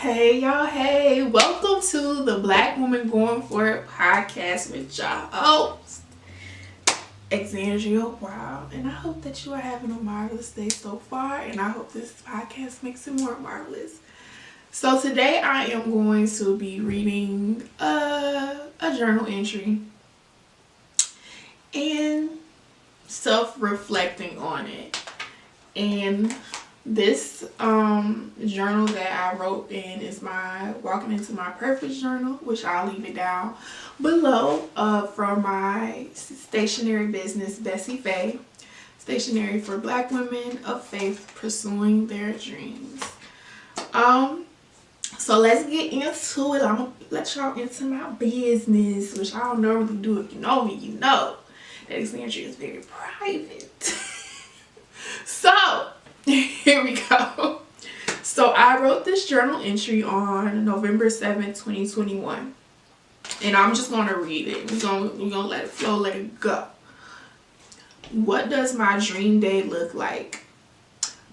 Hey y'all, hey, welcome to the Black Woman Going For It podcast with y'all host, Exhilarating. Wow, and I hope that you are having a marvelous day so far, and I hope this podcast makes it more marvelous. So today I am going to be reading a journal entry and self-reflecting on it. And this journal that I wrote in is my Walking Into My Purpose journal, which I'll leave it down below, from my stationery business, Ep.5, stationery for Black women of faith pursuing their dreams. So let's get into it. I'm gonna let y'all into my business, which I don't normally do. If you know me, you know that this entry is very private. So here we go. So I wrote this journal entry on November 7th, 2021. And I'm just gonna read it. We're gonna let it flow, let it go. What does my dream day look like?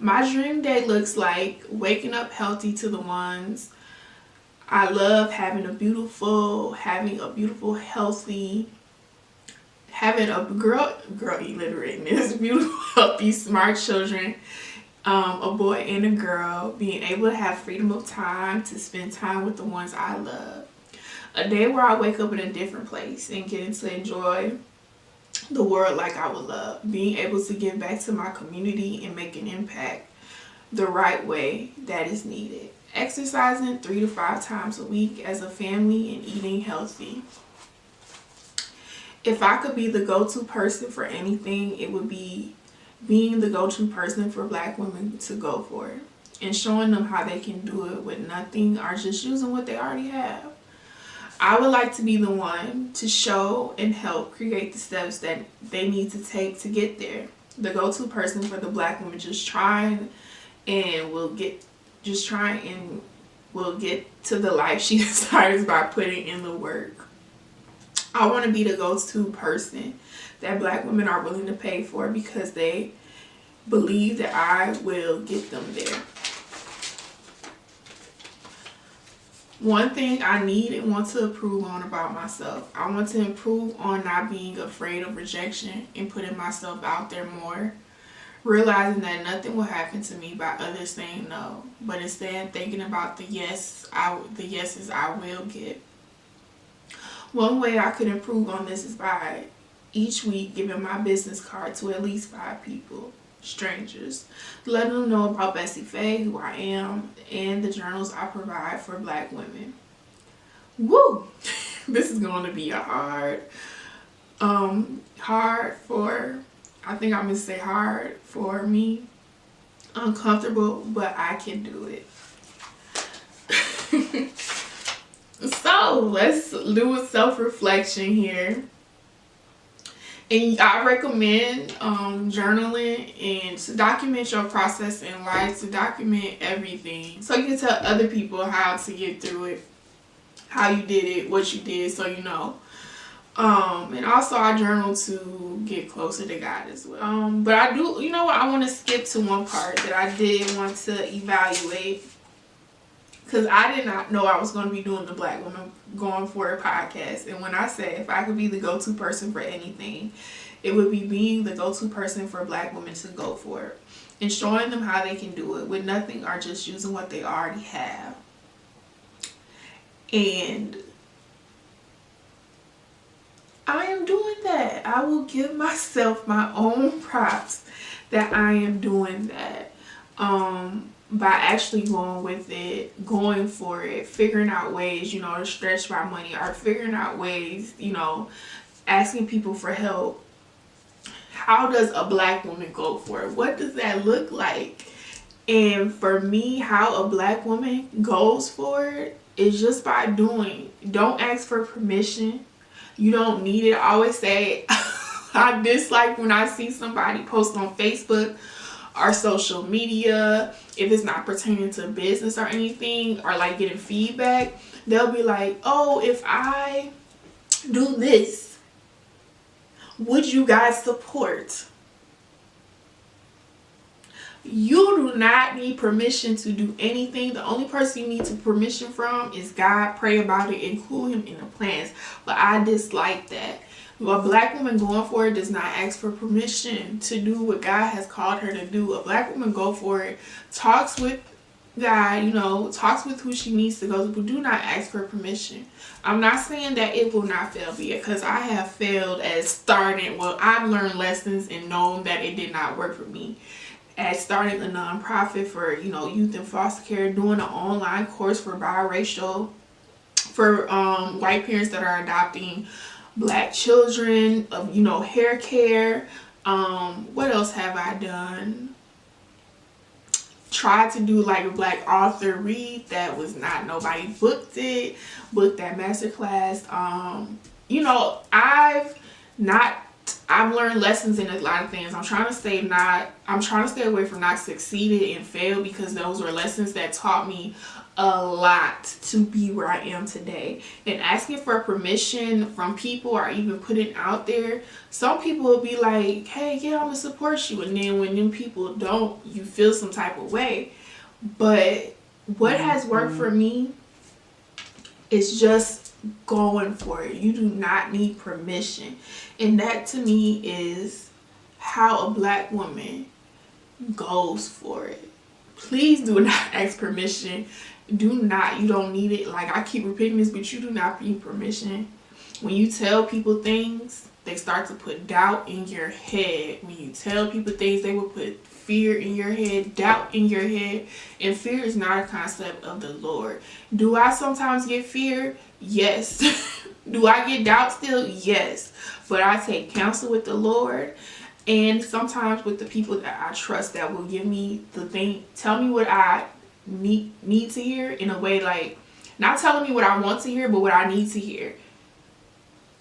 My dream day looks like waking up healthy to the ones I love, having a beautiful, healthy, having a girl illiterate, beautiful, healthy, smart children, a boy and a girl, being able to have freedom of time to spend time with the ones I love. A day where I wake up in a different place and getting to enjoy the world like I would love. Being able to give back to my community and make an impact the right way that is needed. Exercising 3 to 5 times a week as a family and eating healthy. If I could be the go-to person for anything, it would be being the go-to person for Black women to go for it and showing them how they can do it with nothing or just using what they already have. I would like to be the one to show and help create the steps that they need to take to get there. The go-to person for the Black woman just trying and will get to the life she desires by putting in the work. I want to be the go-to person that Black women are willing to pay for because they believe that I will get them there. One thing I need and want to improve on about myself. I want to improve on not being afraid of rejection and putting myself out there more. Realizing that nothing will happen to me by others saying no, but instead thinking about the yeses I will get. One way I could improve on this is by each week giving my business card to at least 5 people, strangers, letting them know about Bessie Faye, who I am, and the journals I provide for Black women. Woo! This is going to be a hard for me, uncomfortable, but I can do it. So let's do a self-reflection here. And I recommend journaling and to document your process in life, to document everything. So you can tell other people how to get through it, how you did it, what you did, so you know. And also I journal to get closer to God as well. But I do, you know what, I want to skip to one part that I did want to evaluate. Because I did not know I was going to be doing the Black Woman Going For It podcast. And when I said if I could be the go-to person for anything, it would be being the go-to person for Black women to go for it. And showing them how they can do it with nothing or just using what they already have. And I am doing that. I will give myself my own props that I am doing that. By actually going for it, figuring out ways, to stretch my money, or figuring out ways, asking people for help. How does a Black woman go for it? What does that look like? And for me, how a Black woman goes for it is just by doing. Don't ask for permission. You don't need it. I always say I dislike when I see somebody post on Facebook or social media, if it's not pertaining to business or anything, or like getting feedback, they'll be like, oh, if I do this, would you guys support? You do not need permission to do anything. The only person you need to permission from is God. Pray about it, include him in the plans. But I dislike that. A black woman going for it does not ask for permission to do what God has called her to do. A black woman go for it, talks with God, you know, talks with who she needs to go to, but do not ask for permission. I'm not saying that it will not fail, because I have failed at starting. Well, I've learned lessons and known that it did not work for me. At starting a nonprofit for, you know, youth and foster care, doing an online course for biracial, for white parents that are adopting black children, of, you know, hair care. What else have I done? Tried to do like a black author read. That was not, nobody booked that masterclass. You know, I've learned lessons in a lot of things. I'm trying to stay away from not succeeded and failed, because those were lessons that taught me a lot to be where I am today. And asking for permission from people, or even putting out there, some people will be like, hey, yeah, I'm gonna support you, and then when them people don't, you feel some type of way. But what has worked for me is just going for it. You do not need permission. And that to me is how a black woman goes for it. Please do not ask permission. Do not. You don't need it. Like, I keep repeating this, but you do not need permission. When you tell people things, they start to put doubt in your head. When you tell people things, they will put fear in your head, doubt in your head. And fear is not a concept of the Lord. Do I sometimes get fear? Yes. Do I get doubt still? Yes. But I take counsel with the Lord, and sometimes with the people that I trust, that will give me the thing, tell me what I need to hear, in a way, like, not telling me what I want to hear, but what I need to hear.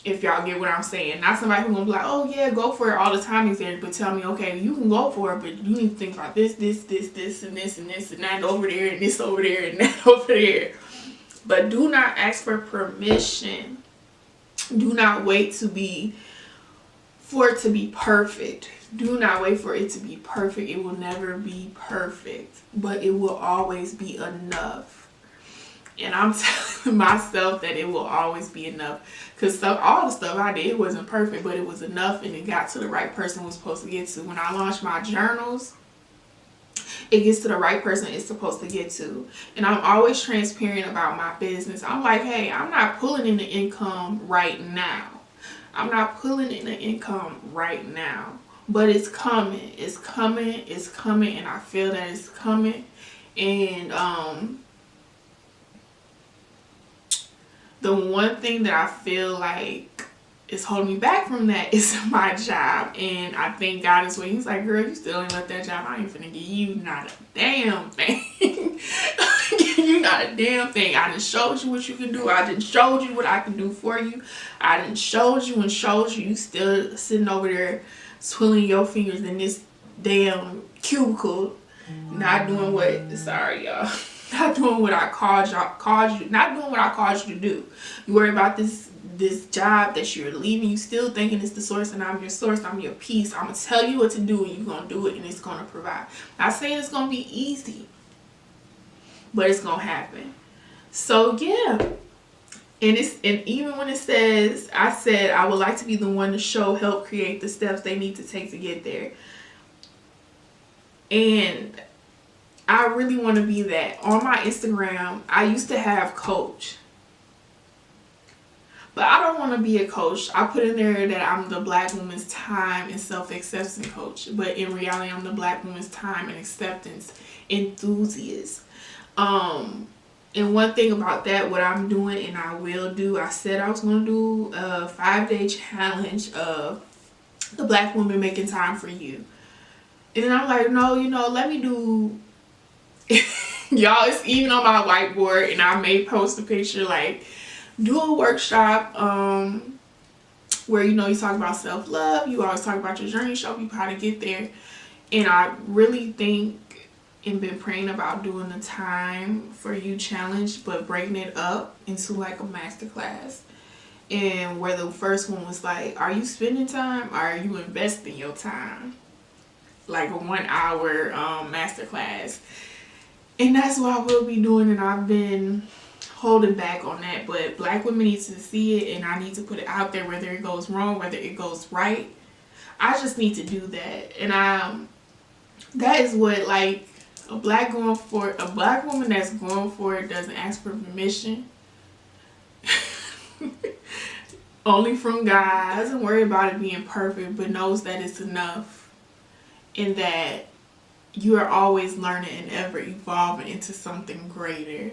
If y'all get what I'm saying. Not somebody who's gonna be like, oh yeah, go for it all the time, but tell me, okay, you can go for it, but you need to think about this, and this, and that over there, and this over there, and that over there. But do not ask for permission. Do not wait for it to be perfect. Do not wait for it to be perfect. It will never be perfect, but it will always be enough. And I'm telling myself that it will always be enough, because all the stuff I did wasn't perfect, but it was enough, and it got to the right person it was supposed to get to. When I launched my journals, it gets to the right person it's supposed to get to. And I'm always transparent about my business. I'm like, hey, I'm not pulling in the income right now. I'm not pulling in the income right now, but it's coming. It's coming. It's coming. And I feel that it's coming. And the one thing that I feel like is holding me back from that is my job. And I thank God is when he's like, girl, you still ain't left that job. I ain't finna give you not a damn thing. You not a damn thing. I done showed you what you can do. I done showed you what I can do for you. I done showed you and showed you. You still sitting over there twiddling your fingers in this damn cubicle, not doing what, sorry y'all, not doing what I called you, not doing what I called you to do. You worry about this job that you're leaving, you still thinking it's the source, and I'm your source, I'm your peace. I'm gonna tell you what to do, and you're gonna do it, and it's gonna provide. Not saying it's gonna be easy, but it's gonna happen. So yeah. And even when it says, I said I would like to be the one to help create the steps they need to take to get there. And I really want to be that. On my Instagram, I used to have coach. But I don't want to be a coach. I put in there that I'm the Black woman's time and self-acceptance coach. But in reality, I'm the Black woman's time and acceptance enthusiast. And one thing about that, what I'm doing and I will do, I said I was going to do a 5-day challenge of the Black woman making time for you. And then I'm like, no, let me do, y'all, it's even on my whiteboard, and I may post a picture, like, do a workshop where, you talk about self-love, you always talk about your journey, show people how to get there. And I really think and been praying about doing the time for you challenge, but breaking it up into like a masterclass. And where the first one was like, are you spending time or are you investing your time? like a 1 hour masterclass. And that's what I will be doing, and I've been holding back on that. But Black women need to see it, and I need to put it out there, whether it goes wrong, whether it goes right. I just need to do that. And that is what, like, a black woman that's going for it doesn't ask for permission. Only from God. Doesn't worry about it being perfect, but knows that it's enough, and that you are always learning and ever evolving into something greater.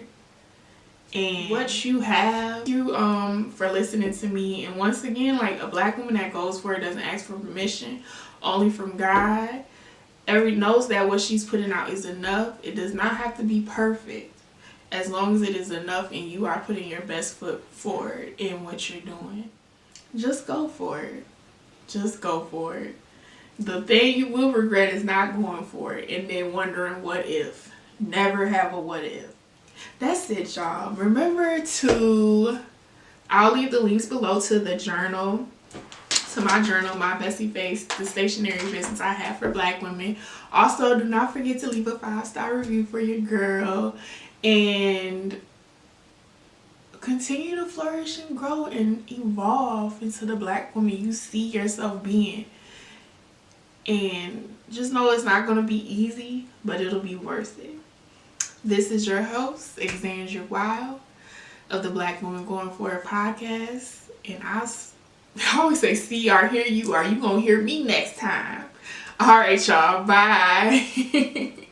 And what you have, you for listening to me. And once again, like, a black woman that goes for it doesn't ask for permission, only from God. Knows that what she's putting out is enough. It does not have to be perfect, as long as it is enough and you are putting your best foot forward in what you're doing. Just go for it. Just go for it. The thing you will regret is not going for it and then wondering what if. Never have a what if. That's it, y'all. Remember I'll leave the links below to the journal, to my journal, My Bestie Face, the stationery business I have for black women. Also, do not forget to leave a 5-star review for your girl, and continue to flourish and grow and evolve into the black woman you see yourself being. And just know it's not going to be easy, but it'll be worth it. This is your host, Exandria Wild, of the Black Woman Going For It podcast. And I always say, see or hear you, or you gonna hear me next time. All right, y'all. Bye.